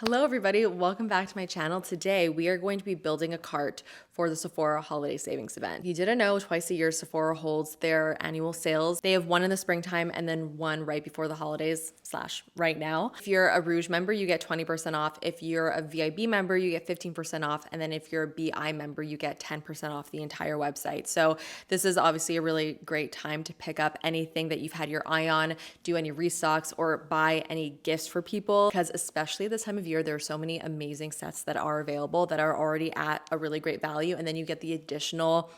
Hello everybody, welcome back to my channel. Today we are going to be building a cart for the Sephora Holiday Savings Event. If you didn't know, twice a year Sephora holds their annual sales. They have one in the springtime and then one right before the holidays / right now. If you're a Rouge member, you get 20% off. If you're a VIB member, you get 15% off. And then if you're a BI member, you get 10% off the entire website. So this is obviously a really great time to pick up anything that you've had your eye on, do any restocks, or buy any gifts for people, because especially this time of year, there are so many amazing sets that are available that are already at a really great value, and then you get the additional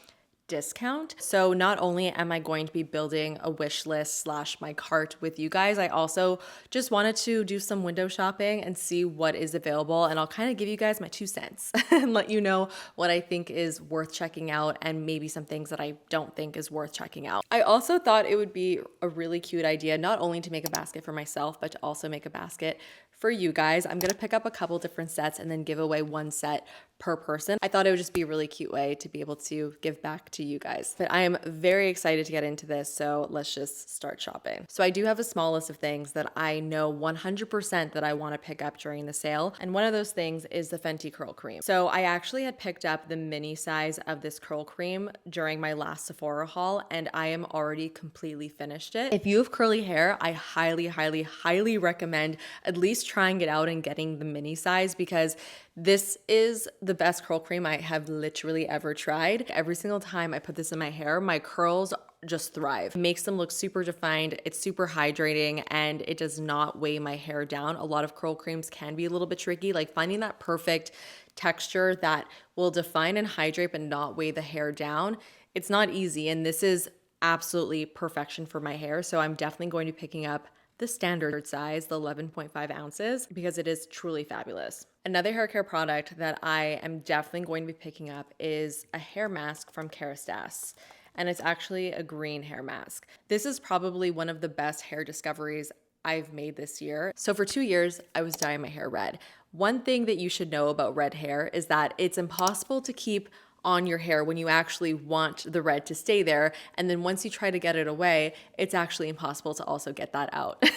discount. So not only am I going to be building a wish list / my cart with you guys, I also just wanted to do some window shopping and see what is available, and I'll kind of give you guys my 2 cents and let you know what I think is worth checking out and maybe some things that I don't think is worth checking out. I also thought it would be a really cute idea not only to make a basket for myself, but to also make a basket for you guys. I'm gonna pick up a couple different sets and then give away one set per person. I thought it would just be a really cute way to be able to give back to you guys. But I am very excited to get into this, so let's just start shopping. So I do have a small list of things that I know 100% that I wanna pick up during the sale, and one of those things is the Fenty Curl Cream. So I actually had picked up the mini size of this curl cream during my last Sephora haul, and I am already completely finished it. If you have curly hair, I highly recommend at least trying it out and getting the mini size, because this is the best curl cream I have literally ever tried. Every single time I put this in my hair, my curls just thrive. It makes them look super defined, it's super hydrating, and it does not weigh my hair down. A lot of curl creams can be a little bit tricky, like finding that perfect texture that will define and hydrate but not weigh the hair down. It's not easy, and this is absolutely perfection for my hair. So I'm definitely going to be picking up the standard size, the 11.5 ounces, because it is truly fabulous. Another hair care product that I am definitely going to be picking up is a hair mask from Kerastase, and it's actually a green hair mask. This is probably one of the best hair discoveries I've made this year. So for 2 years, I was dyeing my hair red. One thing that you should know about red hair is that it's impossible to keep on your hair when you actually want the red to stay there. And then once you try to get it away, it's actually impossible to also get that out.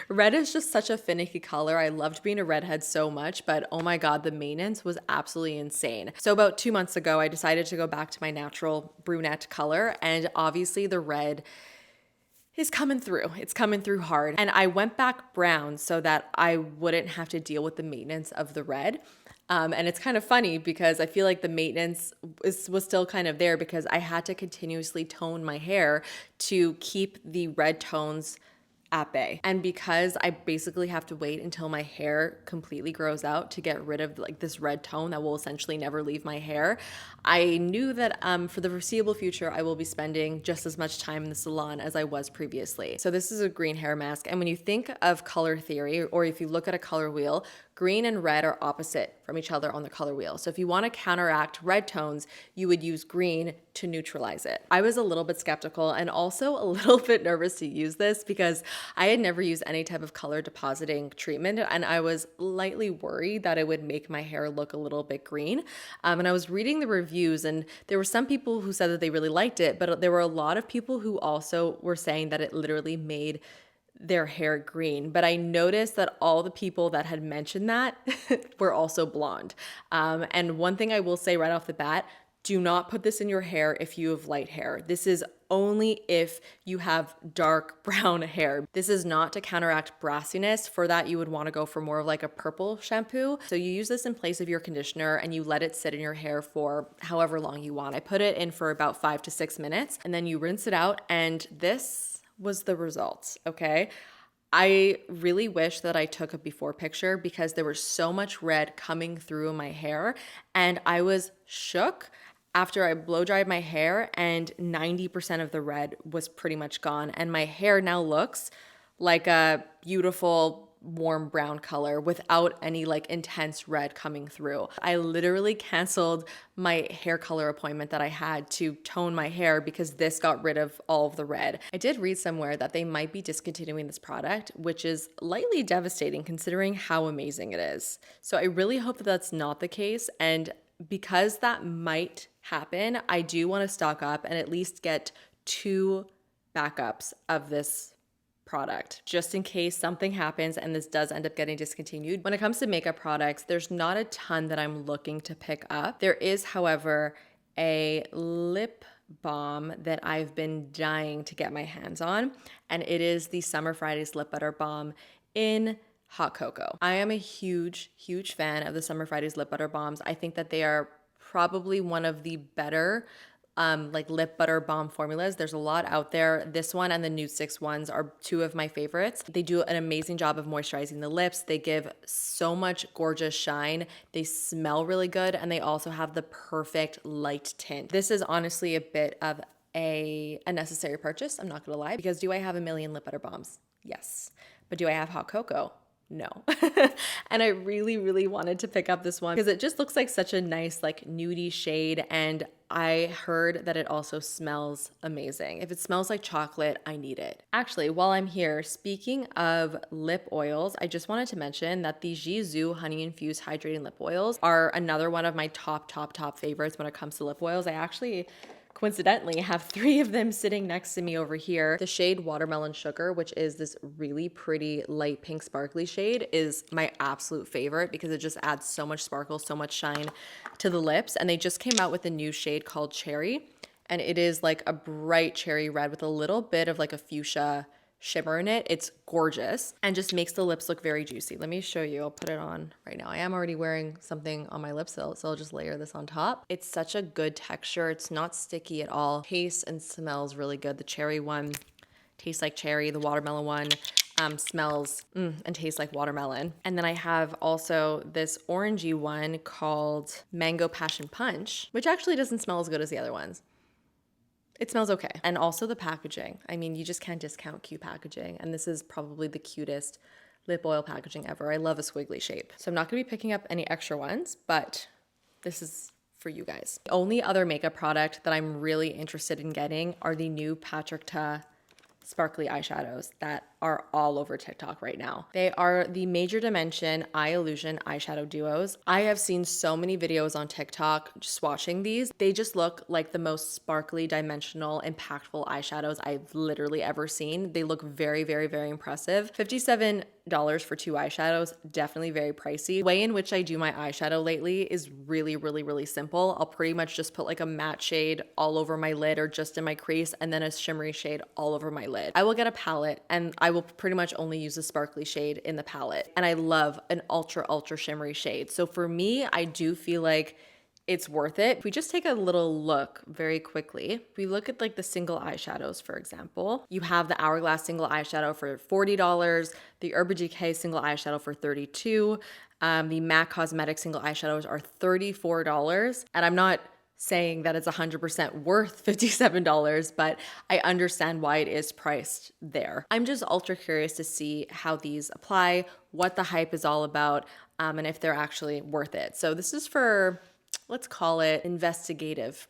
Red is just such a finicky color. I loved being a redhead so much, but oh my God, the maintenance was absolutely insane. So about 2 months ago, I decided to go back to my natural brunette color, and obviously the red is coming through. It's coming through hard. And I went back brown so that I wouldn't have to deal with the maintenance of the red. And it's kind of funny because I feel like the maintenance was still kind of there, because I had to continuously tone my hair to keep the red tones at bay. And because I basically have to wait until my hair completely grows out to get rid of like this red tone that will essentially never leave my hair, I knew that for the foreseeable future, I will be spending just as much time in the salon as I was previously. So this is a green hair mask. And when you think of color theory, or if you look at a color wheel, green and red are opposite from each other on the color wheel. So if you want to counteract red tones, you would use green to neutralize it. I was a little bit skeptical and also a little bit nervous to use this because I had never used any type of color depositing treatment, and I was lightly worried that it would make my hair look a little bit green. And I was reading the reviews, and there were some people who said that they really liked it, but there were a lot of people who also were saying that it literally made their hair green. But I noticed that all the people that had mentioned that were also blonde. And one thing I will say right off the bat, do not put this in your hair if you have light hair. This is only if you have dark brown hair. This is not to counteract brassiness. For that, you would want to go for more of like a purple shampoo. So you use this in place of your conditioner and you let it sit in your hair for however long you want. I put it in for about 5 to 6 minutes, and then you rinse it out, and this was the results, okay? I really wish that I took a before picture because there was so much red coming through my hair, and I was shook after I blow dried my hair, and 90% of the red was pretty much gone, and my hair now looks like a beautiful warm brown color without any like intense red coming through. I literally canceled my hair color appointment that I had to tone my hair because this got rid of all of the red. I did read somewhere that they might be discontinuing this product, which is lightly devastating considering how amazing it is. So I really hope that that's not the case, and because that might happen, I do want to stock up and at least get 2 backups of this product just in case something happens and this does end up getting discontinued. When it comes to makeup products, there's not a ton that I'm looking to pick up. There is, however, a lip balm that I've been dying to get my hands on, and it is the Summer Fridays Lip Butter Balm in Hot Cocoa. I am a huge fan of the Summer Fridays Lip Butter Balms. I think that they are probably one of the better like lip butter balm formulas. There's a lot out there. This one and the Nude 6 ones are two of my favorites. They do an amazing job of moisturizing the lips. They give so much gorgeous shine. They smell really good, and they also have the perfect light tint. This is honestly a bit of a necessary purchase, I'm not gonna lie, because do I have a million lip butter balms? Yes. But do I have Hot Cocoa? No. And I really wanted to pick up this one because it just looks like such a nice like nudie shade, and I heard that it also smells amazing. If it smells like chocolate, I need it. Actually, while I'm here, speaking of lip oils, I just wanted to mention that the Zhu honey infused hydrating lip oils are another one of my top favorites when it comes to lip oils. I actually coincidentally have 3 of them sitting next to me over here. The shade Watermelon Sugar, which is this really pretty light pink sparkly shade, is my absolute favorite because it just adds so much sparkle, so much shine to the lips. And they just came out with a new shade called Cherry, and it is like a bright cherry red with a little bit of like a fuchsia shimmer in it. It's gorgeous and just makes the lips look very juicy. Let me show you. I'll put it on right now. I am already wearing something on my lips, so I'll just layer this on top. It's such a good texture. It's not sticky at all. Tastes and smells really good. The cherry one tastes like cherry. The watermelon one smells and tastes like watermelon. And then I have also this orangey one called Mango Passion Punch, which actually doesn't smell as good as the other ones. It smells okay. And also the packaging. I mean, you just can't discount cute packaging. And this is probably the cutest lip oil packaging ever. I love a squiggly shape. So I'm not gonna be picking up any extra ones, but this is for you guys. The only other makeup product that I'm really interested in getting are the new Patrick Ta sparkly eyeshadows that are all over TikTok right now. They are the Major Dimension Eye Illusion eyeshadow duos. I have seen so many videos on TikTok just watching these. They just look like the most sparkly, dimensional, impactful eyeshadows I've literally ever seen. They look very impressive. $57 for 2 eyeshadows, definitely very pricey. The way in which I do my eyeshadow lately is really simple. I'll pretty much just put like a matte shade all over my lid or just in my crease, and then a shimmery shade all over my lid. I will get a palette and I will pretty much only use a sparkly shade in the palette. And I love an ultra shimmery shade. So for me, I do feel like it's worth it. If we just take a little look very quickly, if we look at like the single eyeshadows, for example, you have the Hourglass single eyeshadow for $40, the Urban Decay single eyeshadow for $32, the MAC Cosmetics single eyeshadows are $34, and I'm not saying that it's 100% worth $57, but I understand why it is priced there. I'm just ultra curious to see how these apply, what the hype is all about, and if they're actually worth it. So this is for, let's call it investigative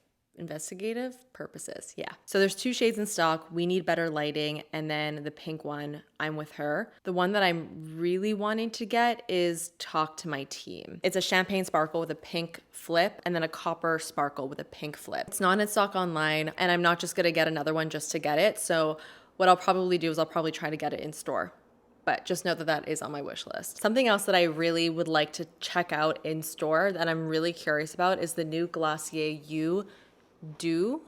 purposes. Yeah. So there's 2 shades in stock. We Need Better Lighting, and then the pink one, I'm With Her. The one that I'm really wanting to get is Talk to My Team. It's a champagne sparkle with a pink flip and then a copper sparkle with a pink flip. It's not in stock online, and I'm not just gonna get another one just to get it. So what I'll probably do is I'll probably try to get it in store. But just know that that is on my wish list. Something else that I really would like to check out in store that I'm really curious about is the new Glossier You Do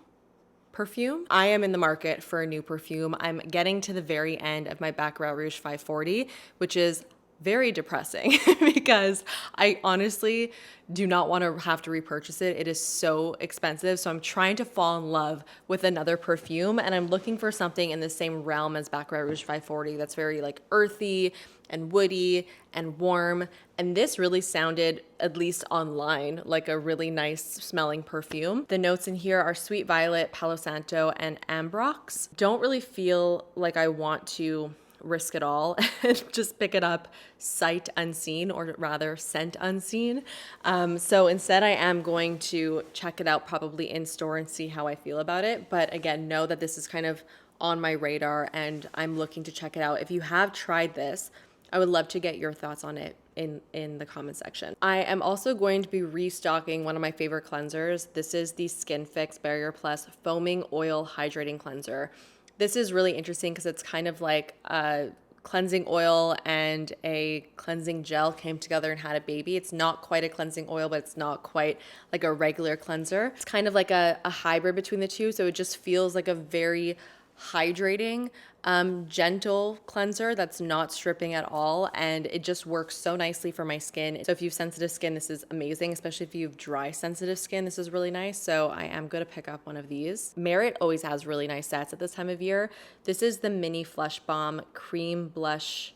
perfume. I am in the market for a new perfume. I'm getting to the very end of my Baccarat Rouge 540, which is very depressing because I honestly do not want to have to repurchase it. It is so expensive. So I'm trying to fall in love with another perfume, and I'm looking for something in the same realm as Baccarat Rouge 540 that's very like earthy and woody and warm. And this really sounded, at least online, like a really nice smelling perfume. The notes in here are Sweet Violet, Palo Santo, and Ambrox. Don't really feel like I want to risk it all and just pick it up sight unseen, or rather scent unseen. So instead I am going to check it out probably in store and see how I feel about it. But again, know that this is kind of on my radar and I'm looking to check it out. If you have tried this, I would love to get your thoughts on it in the comment section. I am also going to be restocking one of my favorite cleansers. This is the Skinfix Barrier Plus Foaming Oil Hydrating Cleanser. This is really interesting because it's kind of like a cleansing oil and a cleansing gel came together and had a baby. It's not quite a cleansing oil, but it's not quite like a regular cleanser. It's kind of like a hybrid between the two. So it just feels like a very hydrating, gentle cleanser that's not stripping at all, and it just works so nicely for my skin. So if you have sensitive skin, this is amazing, especially if you have dry sensitive skin. This is really nice. So I am going to pick up one of these. Meritt always has really nice sets at this time of year. This is the Mini Flush Bomb Cream Blush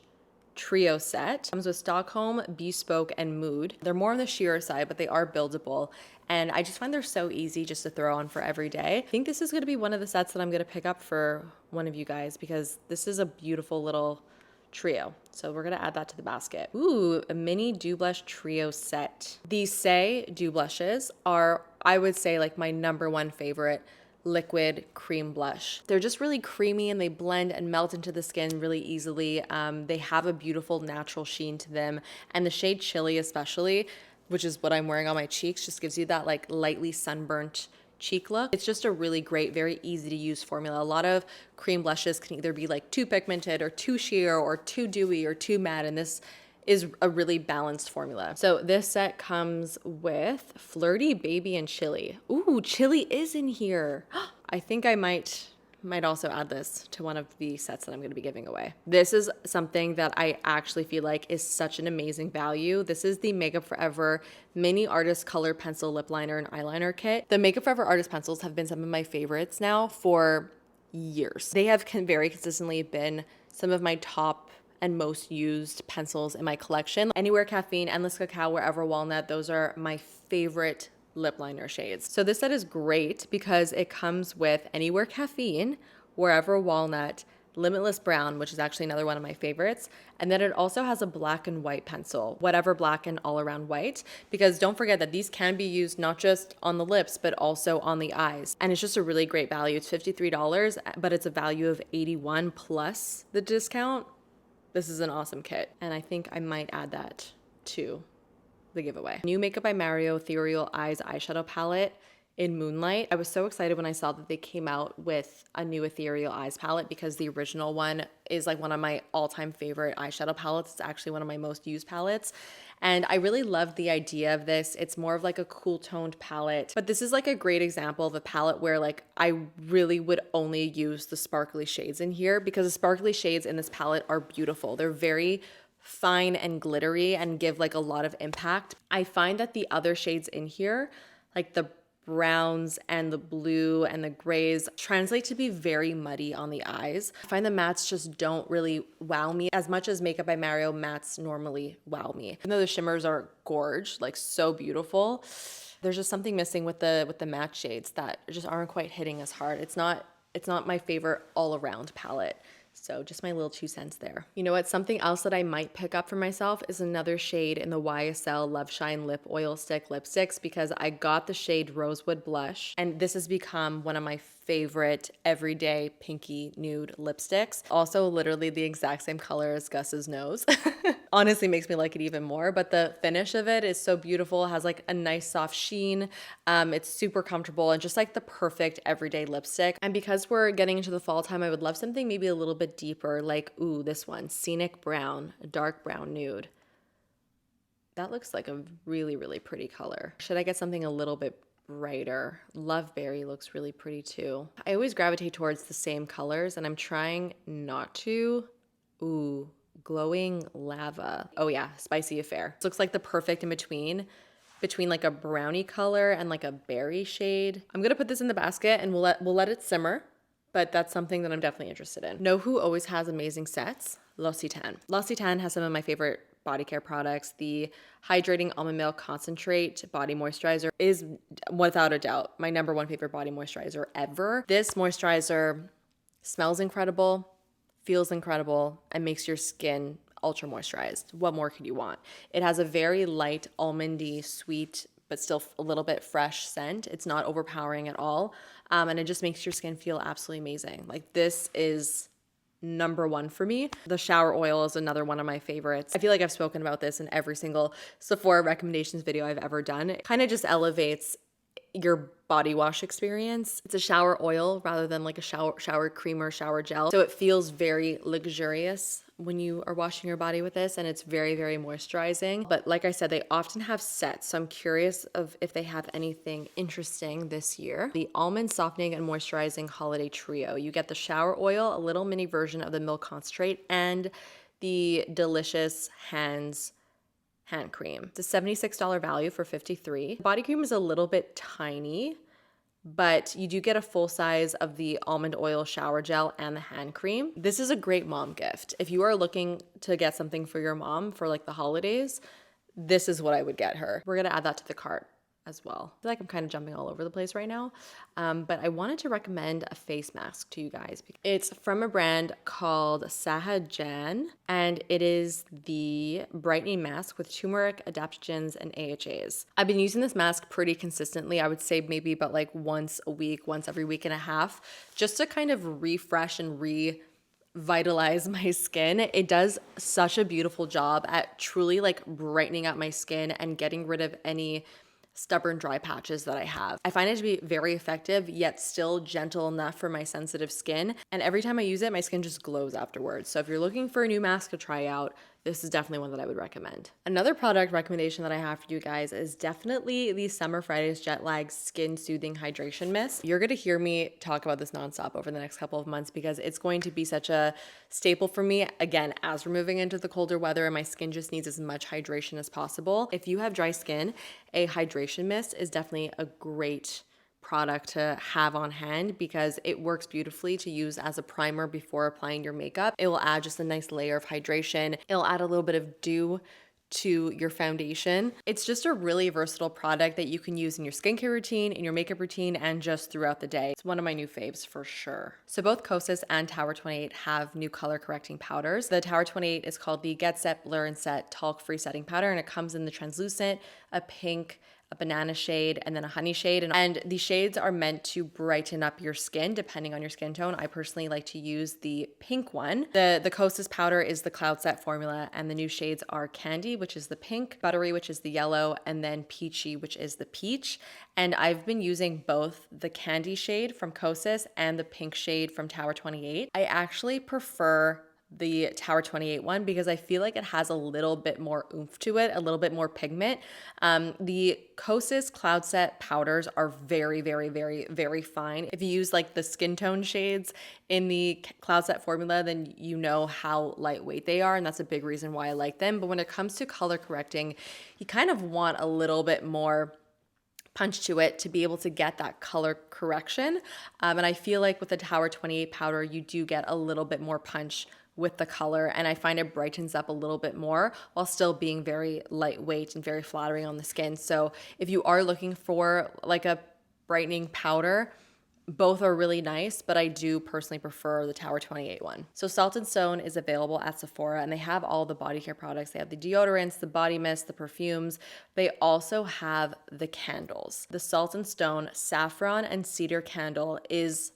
Trio set. Comes with Stockholm, Bespoke, and Mood. They're more on the sheer side, but they are buildable. And I just find they're so easy just to throw on for every day. I think this is gonna be one of the sets that I'm gonna pick up for one of you guys because this is a beautiful little trio. So we're gonna add that to the basket. Ooh, a mini Dew Blush trio set. These Say Dew Blushes are, I would say, like my #1 favorite liquid cream blush. They're just really creamy and they blend and melt into the skin really easily. They have a beautiful natural sheen to them, and the shade Chili especially, which is what I'm wearing on my cheeks, just gives you that like lightly sunburnt cheek look. It's just a really great, very easy to use formula. A lot of cream blushes can either be like too pigmented or too sheer or too dewy or too matte, and this is a really balanced formula. So this set comes with Flirty, Baby, and Chili. Ooh, Chili is in here. I think I might also add this to one of the sets that I'm going to be giving away. This is something that I actually feel like is such an amazing value. This is the Makeup Forever Mini Artist Color Pencil Lip Liner and Eyeliner Kit. The Makeup Forever Artist Pencils have been some of my favorites now for years. They have very consistently been some of my top and most used pencils in my collection. Anywhere Caffeine, Endless Cacao, Wherever Walnut, those are my favorite lip liner shades. So this set is great because it comes with Anywhere Caffeine, Wherever Walnut, Limitless Brown, which is actually another one of my favorites. And then it also has a black and white pencil, Whatever Black and All Around White, because don't forget that these can be used not just on the lips, but also on the eyes. And it's just a really great value. It's $53, but it's a value of $81 plus the discount. This is an awesome kit, and I think I might add that to the giveaway. New Makeup by Mario Ethereal Eyes eyeshadow palette in Moonlight. I was so excited when I saw that they came out with a new Ethereal Eyes palette because the original one is like one of my all-time favorite eyeshadow palettes. It's actually one of my most used palettes. And I really love the idea of this. It's more of like a cool toned palette, but this is like a great example of a palette where like I really would only use the sparkly shades in here because the sparkly shades in this palette are beautiful. They're very fine and glittery and give like a lot of impact. I find that the other shades in here, like the browns and the blue and the grays, translate to be very muddy on the eyes. I find the mattes just don't really wow me as much as Makeup by Mario mattes normally wow me. Even though the shimmers are gorge, like so beautiful, there's just something missing with the matte shades that just aren't quite hitting as hard. It's not my favorite all around palette. So just my little 2 cents there. You know what? Something else that I might pick up for myself is another shade in the YSL Love Shine Lip Oil Stick lipsticks because I got the shade Rosewood Blush, and this has become one of my favorite everyday pinky nude lipsticks. Also literally the exact same color as Gus's nose. Honestly makes me like it even more, but the finish of it is so beautiful. It has like a nice soft sheen. It's super comfortable and just like the perfect everyday lipstick. And because we're getting into the fall time, I would love something maybe a little bit deeper, like, ooh, this one, Scenic Brown, a dark brown nude. That looks like a really, really pretty color. Should I get something a little bit brighter? Loveberry looks really pretty too. I always gravitate towards the same colors and I'm trying not to. Ooh, Glowing Lava. Oh yeah, Spicy Affair. This looks like the perfect in between like a brownie color and like a berry shade. I'm gonna put this in the basket and we'll let it simmer, but that's something that I'm definitely interested in. Know who always has amazing sets? L'Occitane. L'Occitane has some of my favorite body care products. The Hydrating Almond Milk Concentrate Body Moisturizer is without a doubt my #1 favorite body moisturizer ever. This moisturizer smells incredible, feels incredible, and makes your skin ultra moisturized. What more could you want? It has a very light, almondy, sweet, but still a little bit fresh scent. It's not overpowering at all. And it just makes your skin feel absolutely amazing. Like this is #1 for me. The shower oil is another one of my favorites. I feel like I've spoken about this in every single Sephora recommendations video I've ever done. It kind of just elevates your body wash experience. It's a shower oil rather than like a shower cream or shower gel. So it feels very luxurious when you are washing your body with this, and it's very, very moisturizing. But like I said, they often have sets, so I'm curious of if they have anything interesting this year. The Almond Softening and Moisturizing Holiday Trio. You get the shower oil, a little mini version of the milk concentrate, and the delicious hand cream. It's a $76 value for $53. Body cream is a little bit tiny, but you do get a full size of the almond oil shower gel and the hand cream. This is a great mom gift. If you are looking to get something for your mom for like the holidays, this is what I would get her. We're gonna add that to the cart as well. I feel like I'm kind of jumping all over the place right now, but I wanted to recommend a face mask to you guys. It's from a brand called Sahajan, and it is the brightening mask with turmeric, adaptogens, and AHAs. I've been using this mask pretty consistently. I would say maybe about like once a week, once every week and a half, just to kind of refresh and revitalize my skin. It does such a beautiful job at truly like brightening up my skin and getting rid of any stubborn dry patches that I have. I find it to be very effective, yet still gentle enough for my sensitive skin. And every time I use it, my skin just glows afterwards. So if you're looking for a new mask to try out, this is definitely one that I would recommend. Another product recommendation that I have for you guys is definitely the Summer Fridays Jet Lag Skin Soothing Hydration Mist. You're gonna hear me talk about this nonstop over the next couple of months because it's going to be such a staple for me. Again, as we're moving into the colder weather and my skin just needs as much hydration as possible. If you have dry skin, a hydration mist is definitely a great product to have on hand because it works beautifully to use as a primer before applying your makeup. It will add just a nice layer of hydration. It'll add a little bit of dew to your foundation. It's just a really versatile product that you can use in your skincare routine, in your makeup routine, and just throughout the day. It's one of my new faves for sure. So both Kosas and Tower 28 have new color correcting powders. The Tower 28 is called the Get Set, Blur, and Set Talc-Free Setting Powder, and it comes in the translucent, a pink, a banana shade, and then a honey shade. And the shades are meant to brighten up your skin depending on your skin tone. I personally like to use the pink one. The Kosas powder is the Cloud Set formula, and the new shades are Candy, which is the pink, Buttery, which is the yellow, and then Peachy, which is the peach. And I've been using both the Candy shade from Kosas and the pink shade from Tower 28. I actually prefer the Tower 28 one because I feel like it has a little bit more oomph to it, a little bit more pigment. The Kosas Cloud Set powders are very, very, very, very fine. If you use like the skin tone shades in the Cloud Set formula, then you know how lightweight they are, and that's a big reason why I like them. But when it comes to color correcting, you kind of want a little bit more punch to it to be able to get that color correction. And I feel like with the Tower 28 powder, you do get a little bit more punch with the color, and I find it brightens up a little bit more while still being very lightweight and very flattering on the skin. So if you are looking for like a brightening powder, both are really nice, but I do personally prefer the Tower 28 one. So Salt and Stone is available at Sephora, and they have all the body care products. They have the deodorants, the body mist, the perfumes. They also have the candles. The Salt and Stone Saffron and Cedar candle is,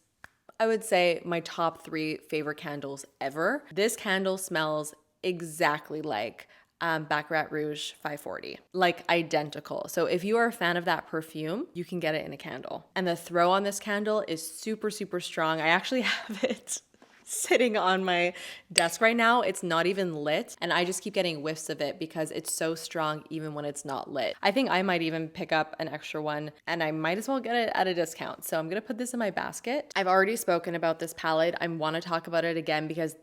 I would say, my top 3 favorite candles ever. This candle smells exactly like Baccarat Rouge 540, like identical. So if you are a fan of that perfume, you can get it in a candle. And the throw on this candle is super, super strong. I actually have it sitting on my desk right now. It's not even lit, and I just keep getting whiffs of it because it's so strong even when it's not lit. I think I might even pick up an extra one, and I might as well get it at a discount. So I'm gonna put this in my basket. I've already spoken about this palette. I want to talk about it again because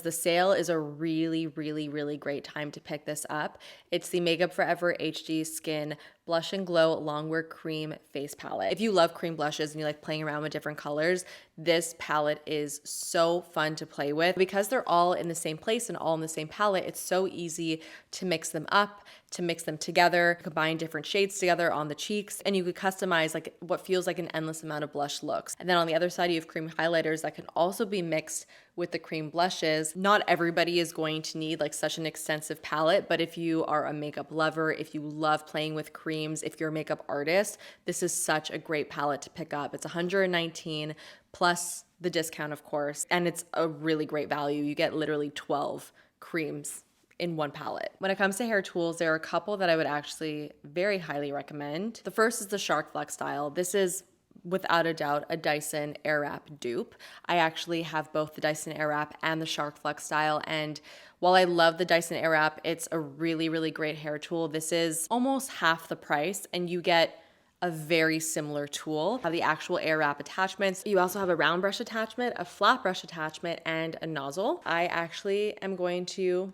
the sale is a really, really, really great time to pick this up. It's the Makeup Forever HD Skin Blush and Glow Longwear Cream Face Palette. If you love cream blushes and you like playing around with different colors, this palette is so fun to play with. Because they're all in the same place and all in the same palette, it's so easy to mix them up, to mix them together, combine different shades together on the cheeks, and you could customize like what feels like an endless amount of blush looks. And then on the other side, you have cream highlighters that can also be mixed with the cream blushes. Not everybody is going to need like such an extensive palette, but if you are a makeup lover, if you love playing with creams, if you're a makeup artist, this is such a great palette to pick up. It's $119 plus the discount, of course, and it's a really great value. You get literally 12 creams in one palette. When it comes to hair tools, there are a couple that I would actually very highly recommend. The first is the Shark Flex style. This is without a doubt a Dyson Airwrap dupe. I actually have both the Dyson Airwrap and the Shark Flex style, and while I love the Dyson Airwrap, it's a really, really great hair tool. This is almost half the price and you get a very similar tool. You have the actual Airwrap attachments. You also have a round brush attachment, a flat brush attachment, and a nozzle. I actually am going to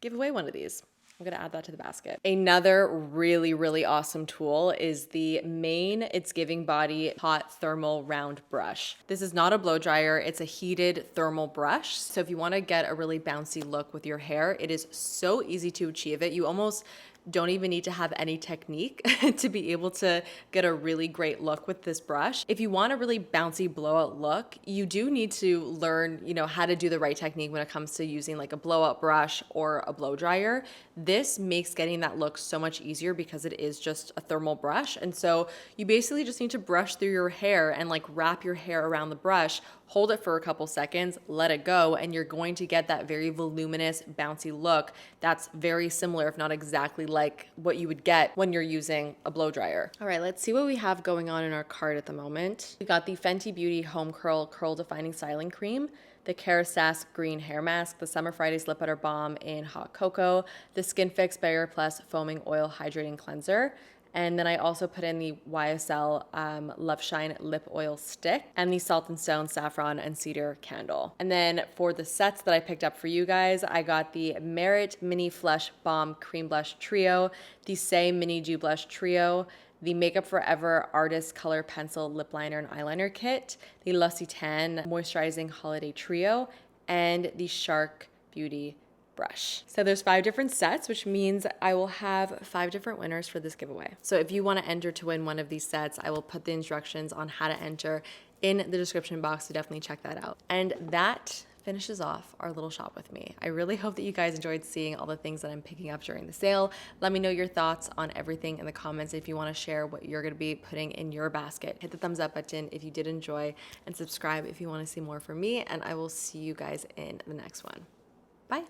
give away one of these. I'm gonna add that to the basket. Another really, really awesome tool is the Main It's Giving Body Hot Thermal Round Brush. This is not a blow dryer, it's a heated thermal brush. So if you wanna get a really bouncy look with your hair, it is so easy to achieve it. You almost don't even need to have any technique to be able to get a really great look with this brush. If you want a really bouncy blowout look, you do need to learn, how to do the right technique when it comes to using like a blowout brush or a blow dryer. This makes getting that look so much easier because it is just a thermal brush. And so you basically just need to brush through your hair and like wrap your hair around the brush, hold it for a couple seconds, let it go, and you're going to get that very voluminous, bouncy look that's very similar, if not exactly like what you would get when you're using a blow dryer. All right, let's see what we have going on in our cart at the moment. We got the Fenty Beauty Home Curl Defining Styling Cream, the Kerastase Green Hair Mask, the Summer Fridays Lip Butter Balm in Hot Cocoa, the Skinfix Barrier Plus Foaming Oil Hydrating Cleanser, and then I also put in the YSL Love Shine Lip Oil Stick and the Salt and Stone Saffron and Cedar Candle. And then for the sets that I picked up for you guys, I got the Meritt Mini Flush Balm Cream Blush Trio, the Say Mini Dew Blush Trio, the Makeup Forever Artist Color Pencil Lip Liner and Eyeliner Kit, the L'Occitane Moisturizing Holiday Trio, and the Shark Beauty brush. So there's 5 different sets, which means I will have 5 different winners for this giveaway. So if you want to enter to win one of these sets, I will put the instructions on how to enter in the description box, so definitely check that out. And that finishes off our little shop with me. I really hope that you guys enjoyed seeing all the things that I'm picking up during the sale. Let me know your thoughts on everything in the comments. If you want to share what you're going to be putting in your basket, hit the thumbs up button if you did enjoy, and subscribe if you want to see more from me, and I will see you guys in the next one. Bye.